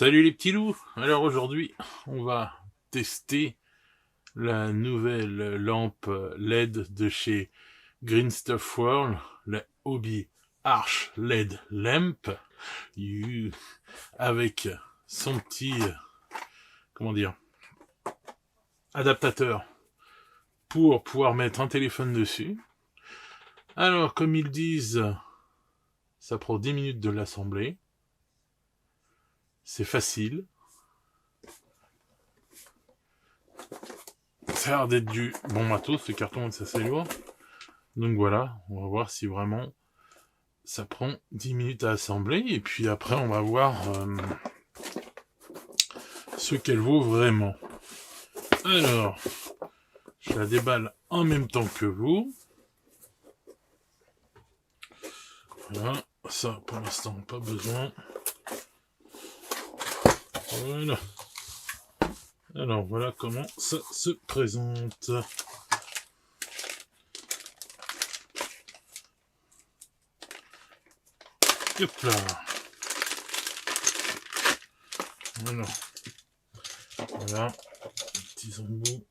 Salut les petits loups. Alors aujourd'hui, on va tester la nouvelle lampe LED de chez Green Stuff World, la Hobby Arch LED Lamp, avec son petit, comment dire, adaptateur pour pouvoir mettre un téléphone dessus. Alors, comme ils disent, ça prend 10 minutes de l'assembler. C'est facile. Ça a l'air d'être du bon matos, ce carton est assez lourd. Donc voilà, on va voir si vraiment ça prend 10 minutes à assembler. Et puis après, on va voir ce qu'elle vaut vraiment. Alors, je la déballe en même temps que vous. Voilà, ça pour l'instant, pas besoin. Voilà. Alors voilà comment ça se présente. Hop là. Voilà. Voilà. Les petits embouts.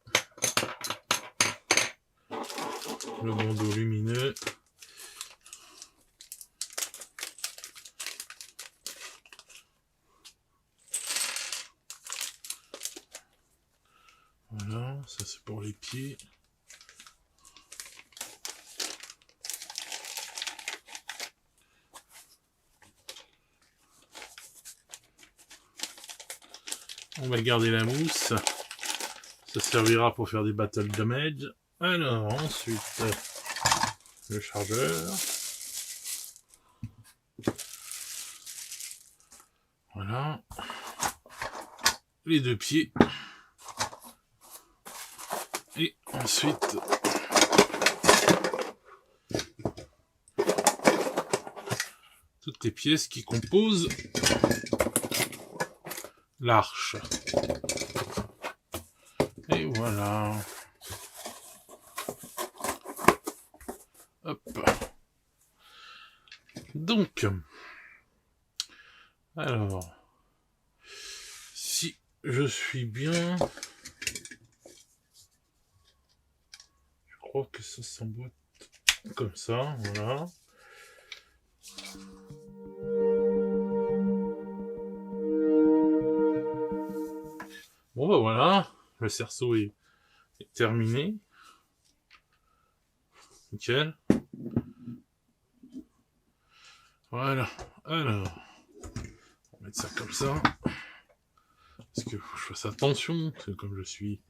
Le bandeau lumineux. Voilà, ça c'est pour les pieds. On va garder la mousse. Ça servira pour faire des battle damage. Alors, ensuite, le chargeur. Voilà. Les deux pieds. Et ensuite, toutes les pièces qui composent l'arche. Et voilà. Hop. Donc, alors, si je suis bien, je crois que ça s'emboîte comme ça, voilà. Bon bah voilà, le cerceau est terminé. Nickel. Voilà. Alors, on va mettre ça comme ça. Parce que faut que je fasse attention, parce que comme je suis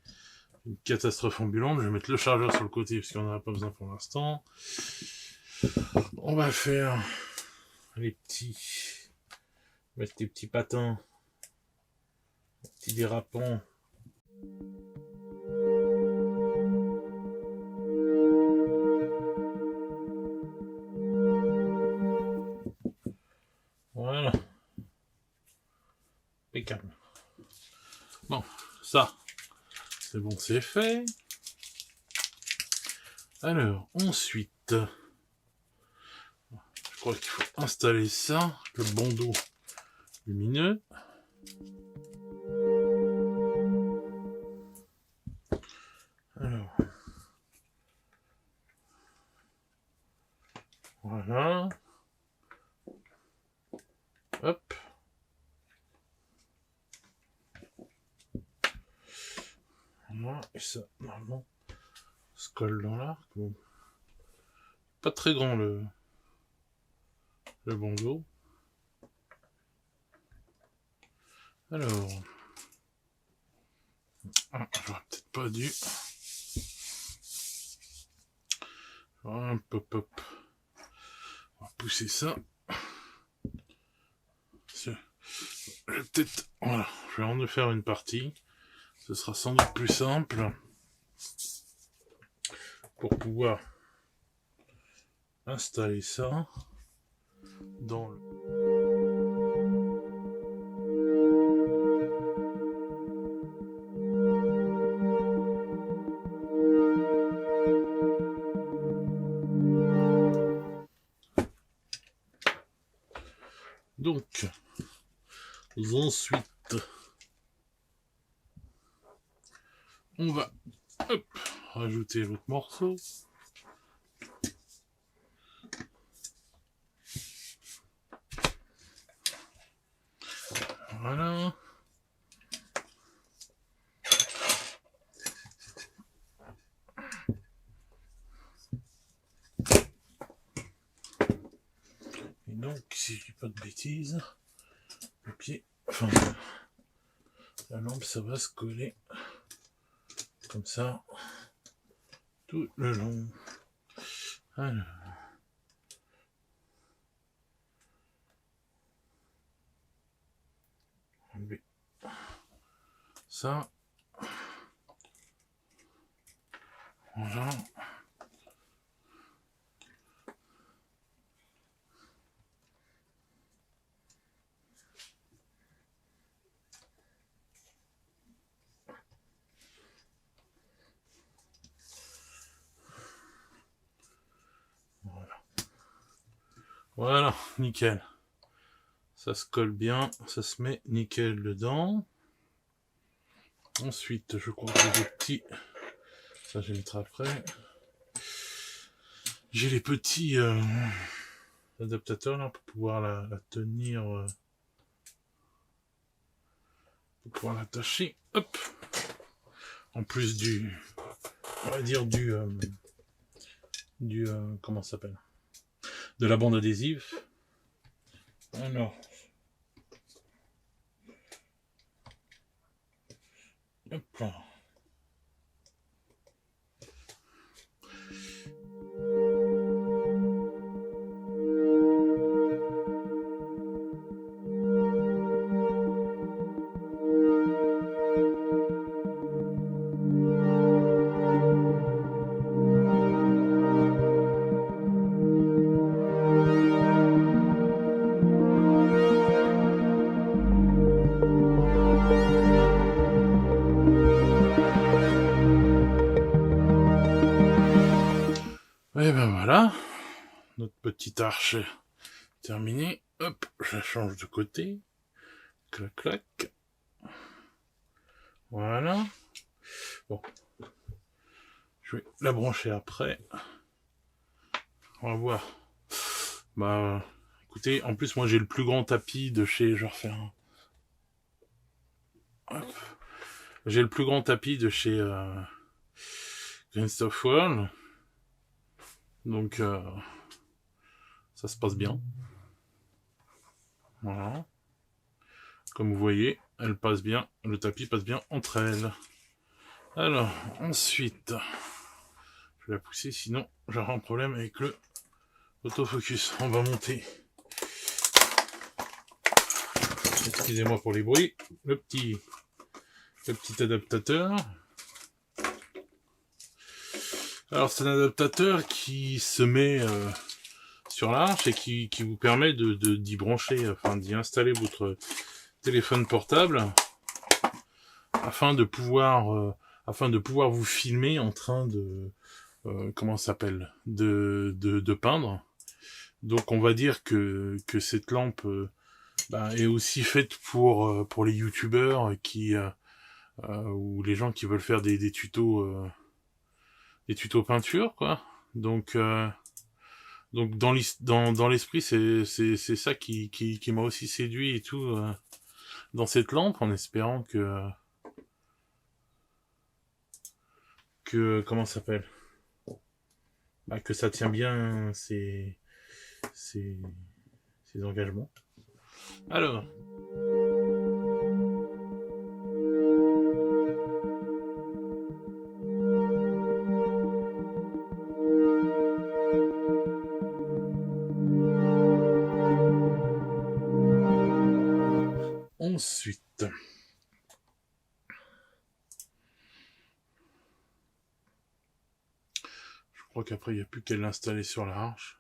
une catastrophe ambulante, je vais mettre le chargeur sur le côté parce qu'on n'en a pas besoin pour l'instant. On va faire les petits, mettre les petits patins, les petits dérapants. Voilà. Impeccable. Bon, ça, c'est bon, c'est fait. Alors, ensuite, je crois qu'il faut installer ça, le bandeau lumineux. Alors, voilà. Hop. Voilà, et ça, normalement, se colle dans l'arc. Bon. Pas très grand le bandeau. Alors, j'aurais peut-être pas dû. Hop, hop, hop. On va pousser ça. Je vais peut-être, voilà, je vais en faire une partie. Ce sera sans doute plus simple pour pouvoir installer ça dans le... Donc, Ensuite, on va rajouter l'autre morceau. Voilà. Et donc, si je dis pas de bêtises, le pied, enfin, la lampe, ça va se coller comme ça tout le long. Alors. Ça. Voilà. Voilà, nickel. Ça se colle bien, ça se met nickel dedans. Ensuite, je crois que j'ai des petits... Ça, je vais mettre après. J'ai les petits adaptateurs là pour pouvoir la tenir... pour pouvoir l'attacher. Hop. En plus du... On va dire du... comment ça s'appelle? De la bande adhésive. Alors... Hop là. Et ben voilà, notre petite arche terminée. Hop, je la change de côté. Clac, clac. Voilà. Bon. Je vais la brancher après. On va voir. Bah, écoutez, en plus, moi, j'ai le plus grand tapis de chez... Je vais refaire un... Hop. J'ai le plus grand tapis de chez Green Stuff World. Donc, ça se passe bien. Voilà. Comme vous voyez, elle passe bien. Le tapis passe bien entre elles. Alors, ensuite, je vais la pousser, sinon j'aurai un problème avec le autofocus. On va monter. Excusez-moi pour les bruits. Le petit adaptateur. Alors, c'est un adaptateur qui se met sur l'arche et qui vous permet d'y brancher, enfin d'y installer votre téléphone portable afin de pouvoir vous filmer en train de comment ça s'appelle de peindre. Donc on va dire que cette lampe est aussi faite pour les youtubeurs qui ou les gens qui veulent faire des tutos peinture, quoi. Donc dans l'esprit c'est ça qui m'a aussi séduit et tout dans cette lampe, en espérant que comment ça s'appelle, que ça tient bien ses engagements. Alors, ensuite, je crois qu'après il n'y a plus qu'à l'installer sur la arche.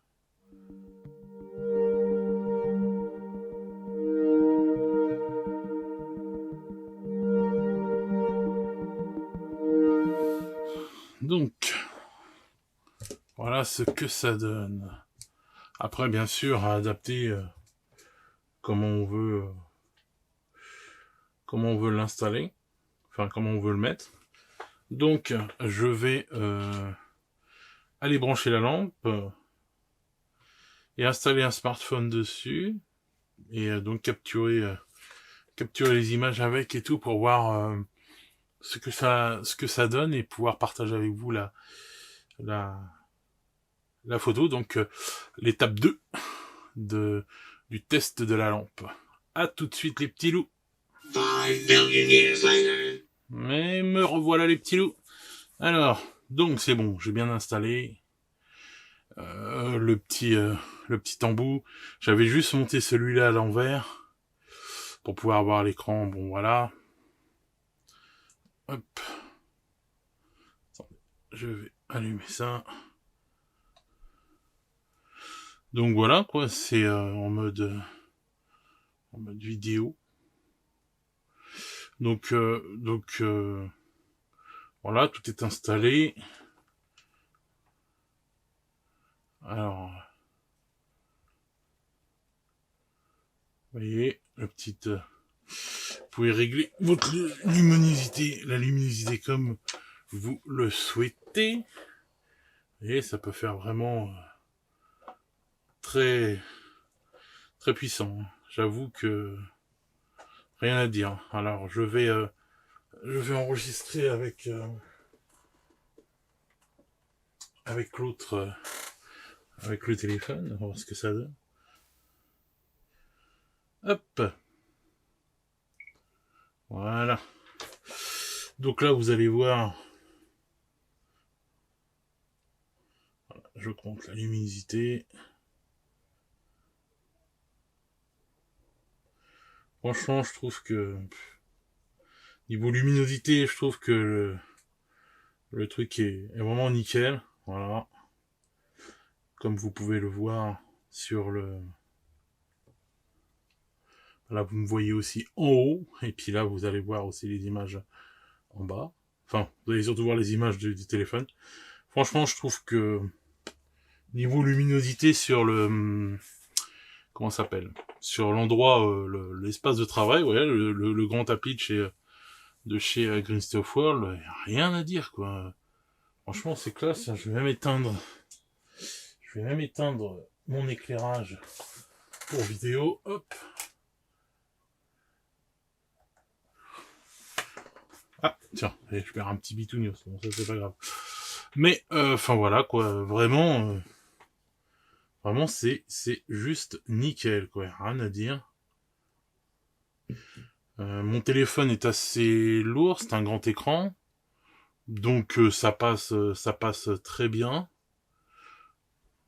Donc, voilà ce que ça donne. Après, bien sûr, à adapter comme on veut comment on veut l'installer, enfin comment on veut le mettre. Donc je vais aller brancher la lampe et installer un smartphone dessus et donc capturer les images avec et tout pour voir ce que ça donne et pouvoir partager avec vous la photo. Donc l'étape 2 du test de la lampe. À tout de suite les petits loups. 5 million years later. Mais me revoilà les petits loups. Alors, donc c'est bon, j'ai bien installé le petit embout. J'avais juste monté celui-là à l'envers pour pouvoir voir l'écran. Bon voilà. Hop. Attendez, je vais allumer ça. Donc voilà quoi, c'est en mode vidéo. Donc voilà, tout est installé. Alors, vous voyez, vous pouvez régler votre luminosité, la luminosité comme vous le souhaitez. Et ça peut faire vraiment très très puissant. J'avoue que rien à dire. Alors je vais enregistrer avec l'autre avec le téléphone, on va voir ce que ça donne. Hop. Voilà. Donc là vous allez voir. Voilà, je compte la luminosité. Franchement, je trouve que niveau luminosité, je trouve que le truc est vraiment nickel. Voilà. Comme vous pouvez le voir sur le... Là, vous me voyez aussi en haut. Et puis là, vous allez voir aussi les images en bas. Enfin, vous allez surtout voir les images du téléphone. Franchement, je trouve que niveau luminosité sur le... Comment ça s'appelle ? Sur l'endroit, l'espace de travail, ouais, le grand tapis de chez Green Stuff World, y a rien à dire, quoi. Franchement, c'est classe. Je vais même éteindre mon éclairage pour vidéo. Hop. Ah, tiens, je perds un petit bitounios. Bon, ça, c'est pas grave. Mais, enfin, voilà, quoi. Vraiment, c'est juste nickel, quoi. Rien à dire. Mon téléphone est assez lourd. C'est un grand écran. Donc, ça passe très bien.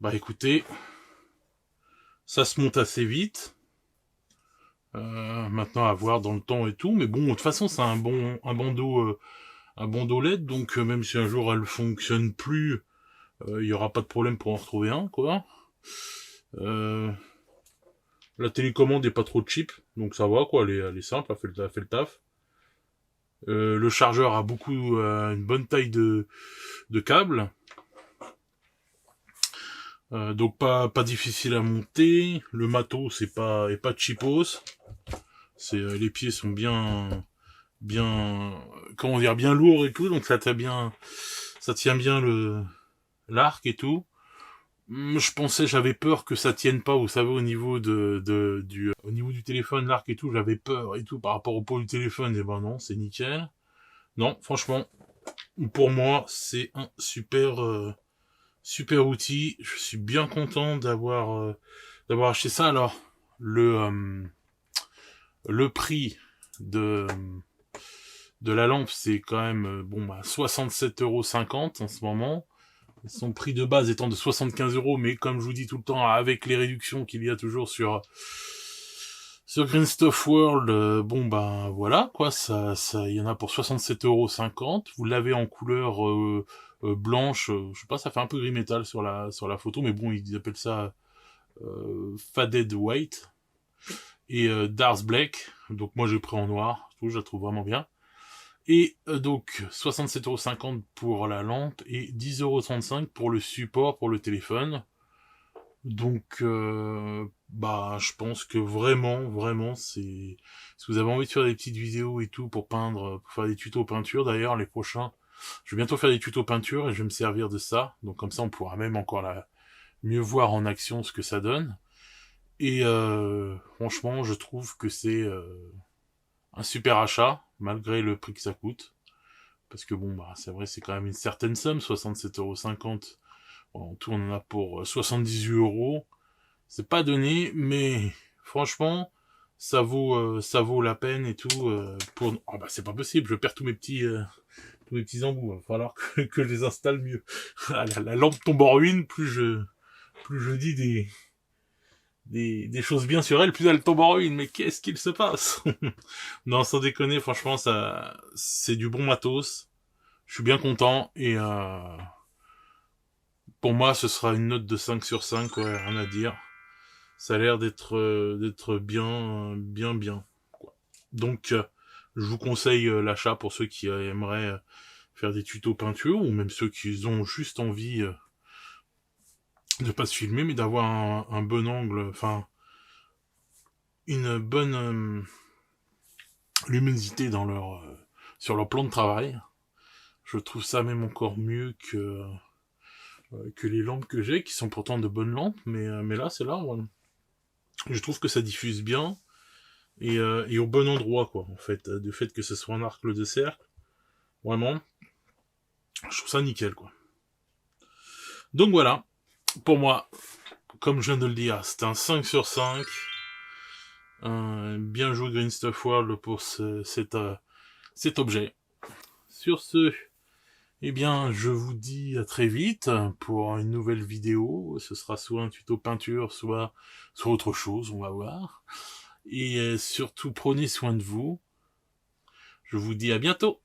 Bah, écoutez, ça se monte assez vite. Maintenant à voir dans le temps et tout, mais bon, de toute façon c'est un bandeau LED, donc même si un jour elle fonctionne plus, il y aura pas de problème pour en retrouver un, quoi. La télécommande est pas trop cheap, donc ça va, quoi, elle est simple, elle fait le taf. Le chargeur a une bonne taille de câble. Donc pas difficile à monter. Le matos est pas cheapos. Les pieds sont bien comment dire, bien lourds et tout, donc ça tient bien l'arc et tout. J'avais peur que ça tienne pas, vous savez, au niveau au niveau du téléphone, l'arc et tout, j'avais peur et tout par rapport au pot du téléphone, et ben non, c'est nickel. Non, franchement, pour moi, c'est un super outil. Je suis bien content d'avoir acheté ça. Alors, le prix de la lampe, c'est quand même 67,50€ en ce moment. Son prix de base étant de 75€, mais comme je vous dis tout le temps, avec les réductions qu'il y a toujours sur Green Stuff World, voilà, quoi, il y en a pour 67,50€. Vous l'avez en couleur blanche, je sais pas, ça fait un peu gris métal sur la photo, mais bon, ils appellent ça Faded White et Dark Black. Donc moi j'ai pris en noir, je la trouve vraiment bien. Et donc 67,50€ pour la lampe et 10,35€ pour le support pour le téléphone. Donc, bah, je pense que vraiment, si vous avez envie de faire des petites vidéos et tout pour peindre, pour faire des tutos peinture, d'ailleurs, les prochains, je vais bientôt faire des tutos peinture et je vais me servir de ça. Donc, comme ça, on pourra même encore mieux voir en action ce que ça donne. Et franchement, je trouve que c'est un super achat, malgré le prix que ça coûte. Parce que bon, bah, c'est vrai, c'est quand même une certaine somme, 67,50 €. En tout, on en a pour 78 €. C'est pas donné, mais franchement, ça vaut la peine et tout. Pour... Oh bah, c'est pas possible, je perds tous mes petits embouts. Il va falloir que je les installe mieux. La lampe tombe en ruine, plus je dis des choses bien sur elle, plus elle tombe en ruine. Mais qu'est-ce qu'il se passe? Non, sans déconner, franchement, c'est du bon matos. Je suis bien content et pour moi, ce sera une note de 5 sur 5, ouais, rien à dire. Ça a l'air d'être bien, quoi. Donc, je vous conseille l'achat pour ceux qui aimeraient faire des tutos peinture, ou même ceux qui ont juste envie de pas se filmer, mais d'avoir un bon angle, enfin, une bonne luminosité dans sur leur plan de travail. Je trouve ça même encore mieux que les lampes que j'ai, qui sont pourtant de bonnes lampes, mais là, c'est là, ouais. Je trouve que ça diffuse bien, et au bon endroit, quoi, en fait. Du fait que ce soit un arc de cercle, vraiment, je trouve ça nickel, quoi. Donc voilà, pour moi, comme je viens de le dire, c'est un 5 sur 5. Bien joué Green Stuff World pour cet objet. Sur ce, eh bien, je vous dis à très vite pour une nouvelle vidéo. Ce sera soit un tuto peinture, soit autre chose, on va voir. Et surtout, prenez soin de vous. Je vous dis à bientôt.